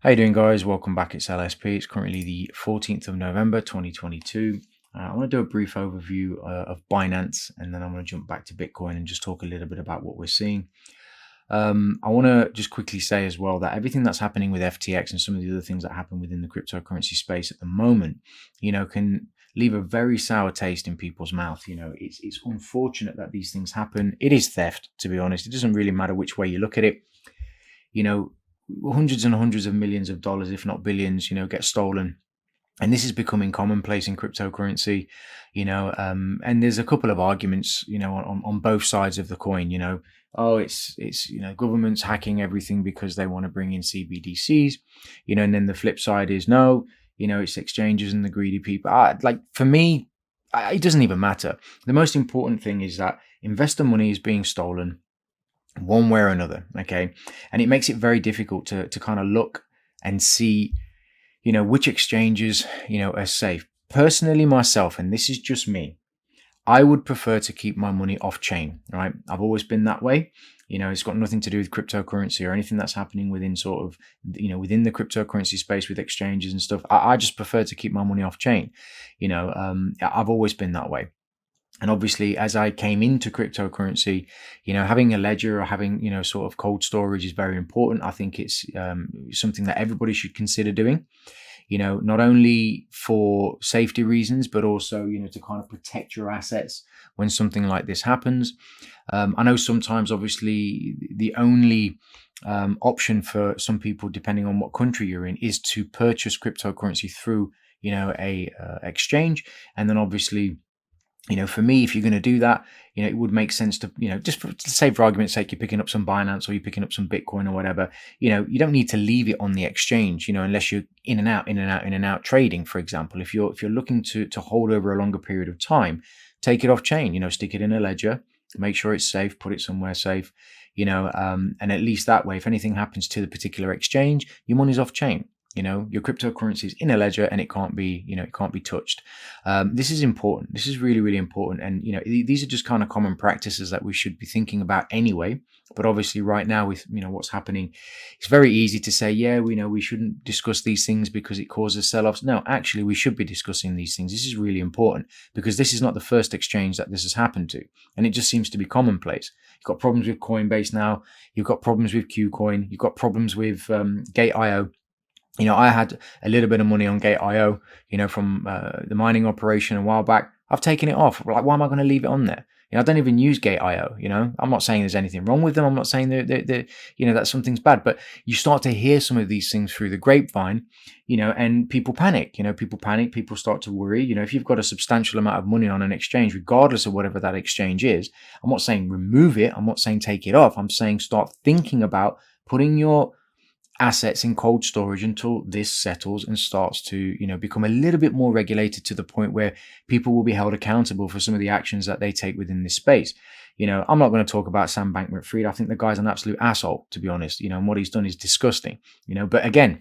How you doing, guys? Welcome back. It's LSP. It's currently the 14th of November 2022. I want to do a brief overview of Binance, and then I'm going to jump back to Bitcoin and just talk a little bit about what we're seeing. I want to just quickly say as well that everything that's happening with FTX and some of the other things that happen within the cryptocurrency space at the moment, can leave a very sour taste in people's mouth. It's unfortunate that these things happen. It is theft, to be honest. It doesn't really matter which way you look at it. Hundreds and hundreds of millions of dollars, if not billions, get stolen. And this is becoming commonplace in cryptocurrency, and there's a couple of arguments, on both sides of the coin, it's governments hacking everything because they want to bring in CBDCs, and then the flip side is no, it's exchanges and the greedy people. For me, it doesn't even matter. The most important thing is that investor money is being stolen one way or another. Okay. And it makes it very difficult to kind of look and see, which exchanges, are safe. Personally, myself, and this is just me, I would prefer to keep my money off chain, right? I've always been that way. It's got nothing to do with cryptocurrency or anything that's happening within sort of, within the cryptocurrency space with exchanges and stuff. I just prefer to keep my money off chain. I've always been that way. And obviously, as I came into cryptocurrency, having a ledger or having, sort of cold storage is very important. I think it's something that everybody should consider doing, not only for safety reasons, but also, to kind of protect your assets when something like this happens. I know sometimes, obviously, the only option for some people, depending on what country you're in, is to purchase cryptocurrency through, a exchange. And then obviously, for me, if you're going to do that, it would make sense to, just to say for argument's sake, you're picking up some Binance or you're picking up some Bitcoin or whatever, you don't need to leave it on the exchange, unless you're in and out trading, for example. If you're looking to hold over a longer period of time, take it off chain, stick it in a ledger, make sure it's safe, put it somewhere safe, and at least that way, if anything happens to the particular exchange, your money's off chain. Your cryptocurrency is in a ledger and it can't be, it can't be touched. This is important. This is really, really important. And, these are just kind of common practices that we should be thinking about anyway. But obviously right now with, what's happening, it's very easy to say, yeah, we shouldn't discuss these things because it causes sell-offs. No, actually, we should be discussing these things. This is really important because this is not the first exchange that this has happened to. And it just seems to be commonplace. You've got problems with Coinbase now. You've got problems with KuCoin. You've got problems with Gate.io. I had a little bit of money on Gate.io, from the mining operation a while back. I've taken it off. Like, why am I going to leave it on there? I don't even use Gate.io. I'm not saying there's anything wrong with them. I'm not saying that something's bad. But you start to hear some of these things through the grapevine, and people panic. People panic. People start to worry. If you've got a substantial amount of money on an exchange, regardless of whatever that exchange is, I'm not saying remove it. I'm not saying take it off. I'm saying start thinking about putting your assets in cold storage until this settles and starts to, become a little bit more regulated to the point where people will be held accountable for some of the actions that they take within this space. I'm not going to talk about Sam Bankman-Fried. I think the guy's an absolute asshole, to be honest, and what he's done is disgusting, but again,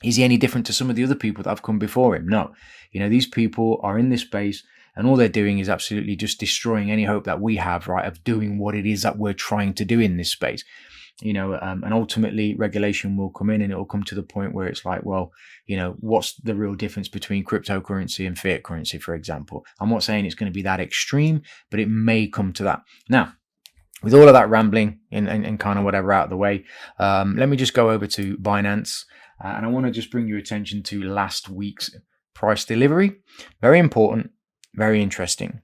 is he any different to some of the other people that have come before him? No. These people are in this space and all they're doing is absolutely just destroying any hope that we have, right, of doing what it is that we're trying to do in this space. And ultimately regulation will come in and it will come to the point where it's like, well, what's the real difference between cryptocurrency and fiat currency, for example? I'm not saying it's going to be that extreme, but it may come to that. Now, with all of that rambling and kind of whatever out of the way, let me just go over to Binance. And I want to just bring your attention to last week's price delivery. Very important, very interesting.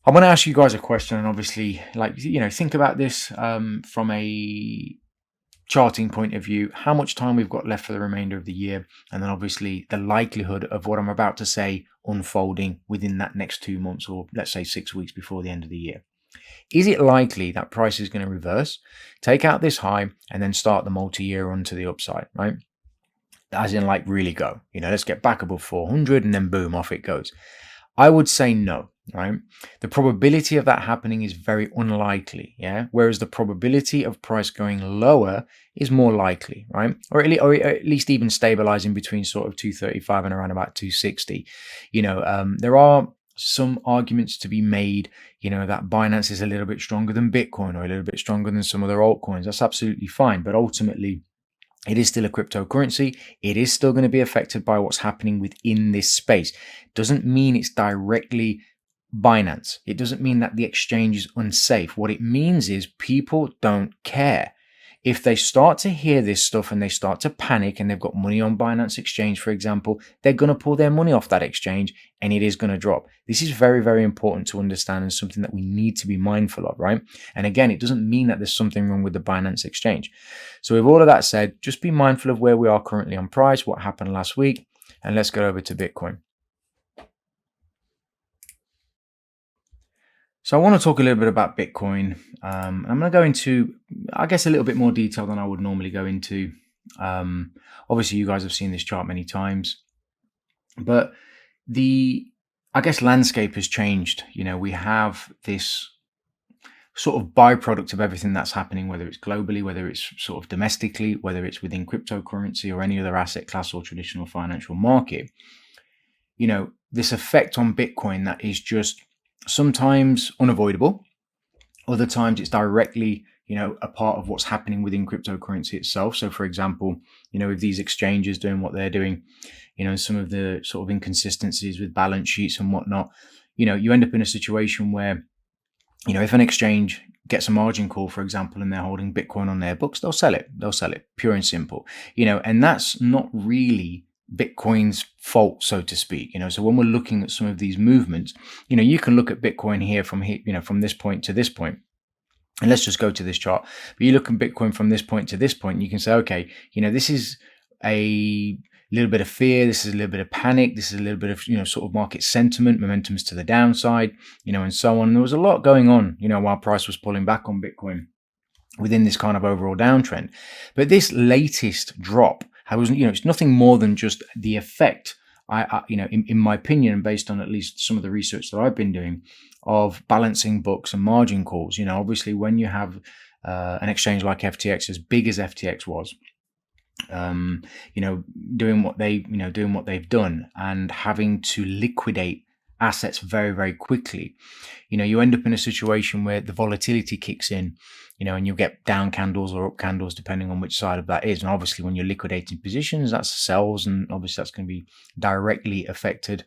I want to ask you guys a question, and obviously, think about this from a charting point of view, how much time we've got left for the remainder of the year, and then obviously the likelihood of what I'm about to say unfolding within that next 2 months, or let's say 6 weeks before the end of the year. Is it likely that price is going to reverse, take out this high, and then start the multi-year run to the upside, right? As in, really go, let's get back above 400 and then boom, off it goes. I would say no, right? The probability of that happening is very unlikely, yeah? Whereas the probability of price going lower is more likely, right? Or at least even stabilizing between sort of 235 and around about 260. There are some arguments to be made, that Binance is a little bit stronger than Bitcoin or a little bit stronger than some other altcoins. That's absolutely fine. But ultimately, It is still a cryptocurrency. It is still going to be affected by what's happening within this space. Doesn't mean it's directly Binance. It doesn't mean that the exchange is unsafe. What it means is people don't care. If they start to hear this stuff and they start to panic and they've got money on Binance Exchange, for example, they're going to pull their money off that exchange and it is going to drop. This is very, very important to understand and something that we need to be mindful of, right? And again, it doesn't mean that there's something wrong with the Binance Exchange. So with all of that said, just be mindful of where we are currently on price, what happened last week, and let's go over to Bitcoin. So I want to talk a little bit about Bitcoin. I'm going to go into, I guess, a little bit more detail than I would normally go into. Obviously, you guys have seen this chart many times, but I guess, landscape has changed. We have this sort of byproduct of everything that's happening, whether it's globally, whether it's sort of domestically, whether it's within cryptocurrency or any other asset class or traditional financial market. This effect on Bitcoin that is just sometimes unavoidable. Other times it's directly, a part of what's happening within cryptocurrency itself. So for example, with these exchanges doing what they're doing, some of the sort of inconsistencies with balance sheets and whatnot, you end up in a situation where, if an exchange gets a margin call, for example, and they're holding Bitcoin on their books, they'll sell it, pure and simple, and that's not really Bitcoin's fault, so to speak. So when we're looking at some of these movements, you can look at Bitcoin here from here, from this point to this point. And let's just go to this chart. But you look at Bitcoin from this point to this point, you can say, okay, this is a little bit of fear, this is a little bit of panic, this is a little bit of, sort of market sentiment, momentum's to the downside, and so on. And there was a lot going on, while price was pulling back on Bitcoin within this kind of overall downtrend. But this latest drop, it's nothing more than just the effect, in my opinion, and based on at least some of the research that I've been doing, of balancing books and margin calls. Obviously, when you have an exchange like FTX, as big as FTX was, doing what they've done and having to liquidate assets very, very quickly, you end up in a situation where the volatility kicks in, and you'll get down candles or up candles depending on which side of that is. And obviously when you're liquidating positions, that's sells, and obviously that's going to be directly affected,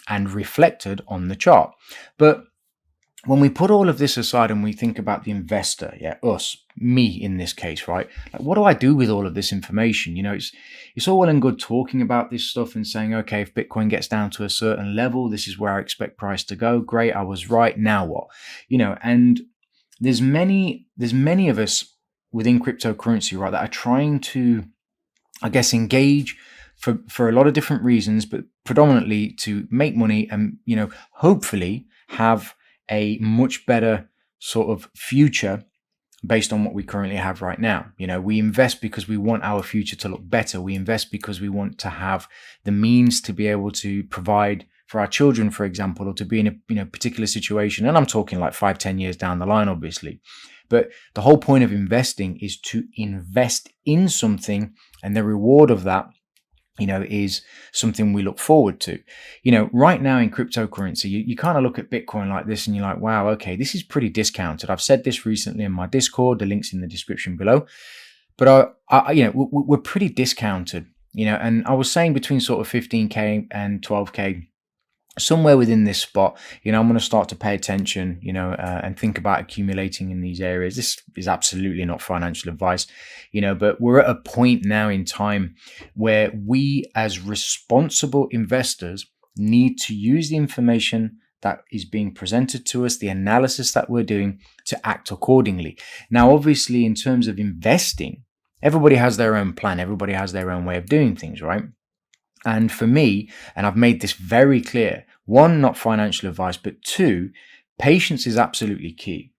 and reflected on the chart. But when we put all of this aside and we think about the investor, us, me in this case, right? Like, what do I do with all of this information? It's all well and good talking about this stuff and saying, okay, if Bitcoin gets down to a certain level, this is where I expect price to go. Great, I was right. Now what? And there's many of us within cryptocurrency, right, that are trying to, I guess, engage for a lot of different reasons, but predominantly to make money and, hopefully have a much better sort of future based on what we currently have right now. We invest because we want our future to look better. We invest because we want to have the means to be able to provide for our children, for example, or to be in a particular situation. And I'm talking like 5-10 years down the line, obviously. But the whole point of investing is to invest in something, and the reward of that, is something we look forward to. Right now in cryptocurrency, you kind of look at Bitcoin like this and you're like, wow, okay, this is pretty discounted. I've said this recently in my Discord, the link's in the description below. But we're pretty discounted, and I was saying between sort of 15K and 12K, somewhere within this spot, I'm going to start to pay attention, and think about accumulating in these areas. This is absolutely not financial advice, but we're at a point now in time where we as responsible investors need to use the information that is being presented to us, the analysis that we're doing, to act accordingly. Now, obviously, in terms of investing, everybody has their own plan. Everybody has their own way of doing things, right? And for me, and I've made this very clear, one, not financial advice, but two, patience is absolutely key.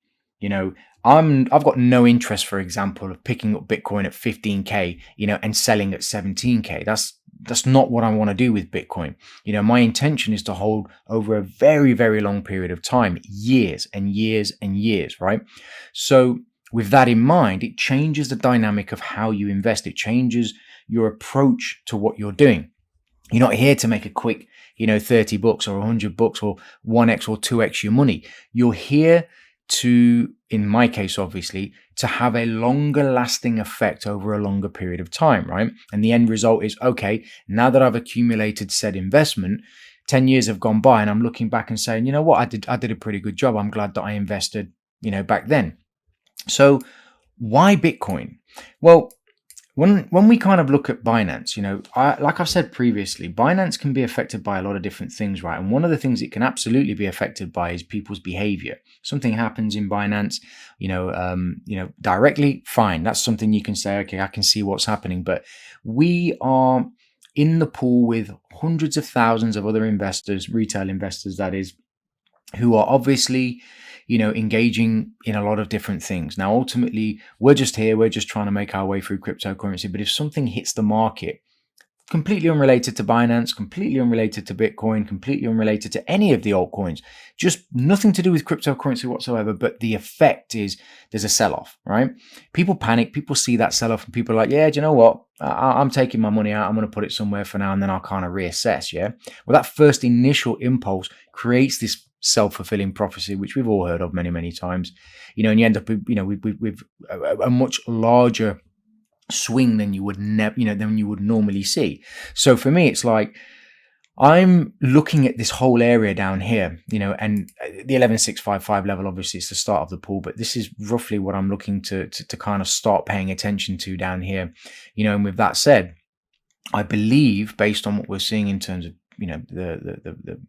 I've got no interest, for example, of picking up Bitcoin at 15K, and selling at 17K. That's not what I want to do with Bitcoin. My intention is to hold over a very, very long period of time, years and years and years, right? So with that in mind, it changes the dynamic of how you invest. It changes your approach to what you're doing. You're not here to make a quick, $30 or $100 or 1x or 2x your money. You're here to, in my case, obviously, to have a longer lasting effect over a longer period of time, right? And the end result is, okay, now that I've accumulated said investment, 10 years have gone by and I'm looking back and saying, you know what, I did a pretty good job. I'm glad that I invested, back then. So why Bitcoin? Well, when we kind of look at Binance, like I've said previously, Binance can be affected by a lot of different things, right? And one of the things it can absolutely be affected by is people's behavior. Something happens in Binance, directly, fine. That's something you can say, okay, I can see what's happening. But we are in the pool with hundreds of thousands of other investors, retail investors, that is, who are obviously engaging in a lot of different things. Now, ultimately, we're just trying to make our way through cryptocurrency. But if something hits the market, completely unrelated to Binance, completely unrelated to Bitcoin, completely unrelated to any of the altcoins, just nothing to do with cryptocurrency whatsoever, but the effect is there's a sell-off, right? People panic, people see that sell-off, and people are like, yeah, do you know what? I'm taking my money out, I'm going to put it somewhere for now, and then I'll kind of reassess, yeah? Well, that first initial impulse creates this self-fulfilling prophecy, which we've all heard of many, many times, and you end up with a much larger swing than you would than you would normally see. So for me, it's like I'm looking at this whole area down here, and the 11655 level, obviously it's the start of the pool, but this is roughly what I'm looking to kind of start paying attention to down here, and with that said, I believe, based on what we're seeing in terms of the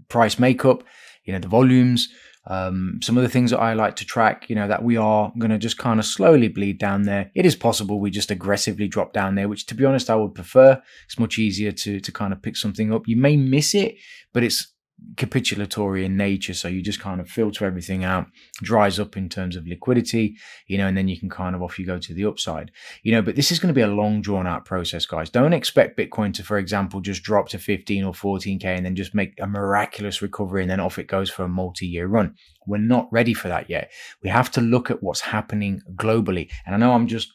price makeup, the volumes, some of the things that I like to track, that we are going to just kind of slowly bleed down there. It is possible we just aggressively drop down there, which, to be honest, I would prefer. It's much easier to kind of pick something up. You may miss it, but it's capitulatory in nature, so you just kind of filter everything out, dries up in terms of liquidity, and then you can kind of off you go to the upside, but this is going to be a long drawn out process, guys. Don't expect Bitcoin to, for example, just drop to 15 or 14k and then just make a miraculous recovery and then off it goes for a multi-year run. We're not ready for that yet. We have to look at what's happening globally, and I know I'm just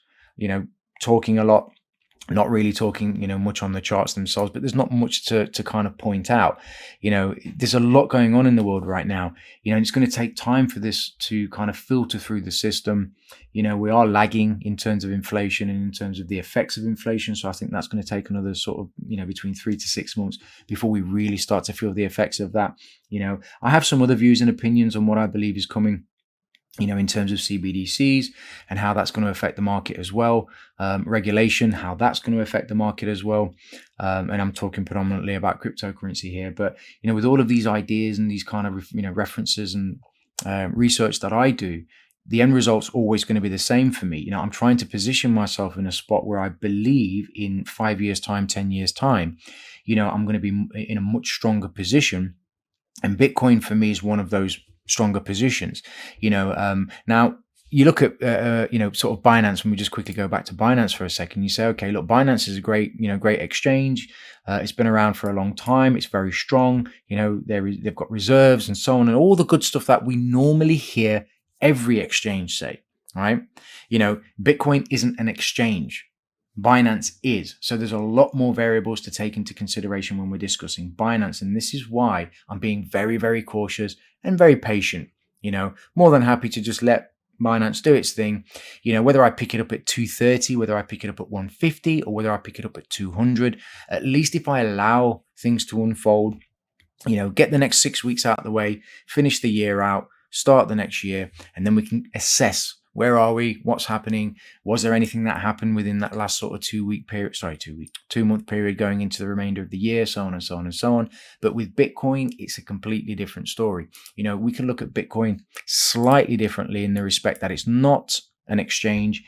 talking a lot, not really talking much on the charts themselves, but there's not much to kind of point out. There's a lot going on in the world right now, and it's going to take time for this to kind of filter through the system. We are lagging in terms of inflation and in terms of the effects of inflation, so I think that's going to take another sort of between 3 to 6 months before we really start to feel the effects of that. I have some other views and opinions on what I believe is coming, in terms of CBDCs and how that's going to affect the market as well, regulation, how that's going to affect the market as well. And I'm talking predominantly about cryptocurrency here, but, with all of these ideas and these kind of, references and research that I do, the end result's always going to be the same for me. I'm trying to position myself in a spot where I believe in 5 years time, 10 years time, I'm going to be in a much stronger position. And Bitcoin for me is one of those stronger positions. Now you look at sort of Binance. When we just quickly go back to Binance for a second, you say, okay, look, Binance is a great exchange. It's been around for a long time. It's very strong. They've got reserves and so on, and all the good stuff that we normally hear every exchange say, right? Bitcoin isn't an exchange. Binance is. So there's a lot more variables to take into consideration when we're discussing Binance. And this is why I'm being very, very cautious and very patient. More than happy to just let Binance do its thing. Whether I pick it up at 230, whether I pick it up at 150, or whether I pick it up at 200, at least if I allow things to unfold, get the next 6 weeks out of the way, finish the year out, start the next year, and then we can assess, where are we? What's happening? Was there anything that happened within that last sort of 2 month period going into the remainder of the year, so on and so on and so on. But with Bitcoin, it's a completely different story. We can look at Bitcoin slightly differently in the respect that it's not an exchange.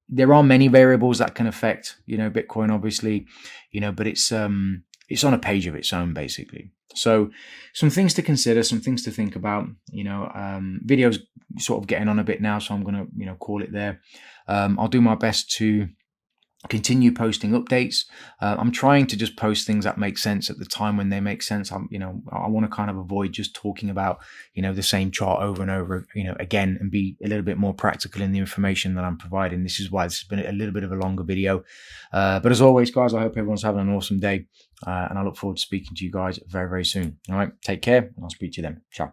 There are many variables that can affect, Bitcoin, obviously, but it's on a page of its own, basically. So some things to consider, some things to think about. Video's sort of getting on a bit now, so I'm going to, call it there. I'll do my best to continue posting updates. I'm trying to just post things that make sense at the time when they make sense. I want to kind of avoid just talking about, the same chart over and over, again, and be a little bit more practical in the information that I'm providing. This is why this has been a little bit of a longer video. But as always, guys, I hope everyone's having an awesome day. And I look forward to speaking to you guys very, very soon. All right, take care, and I'll speak to you then. Ciao.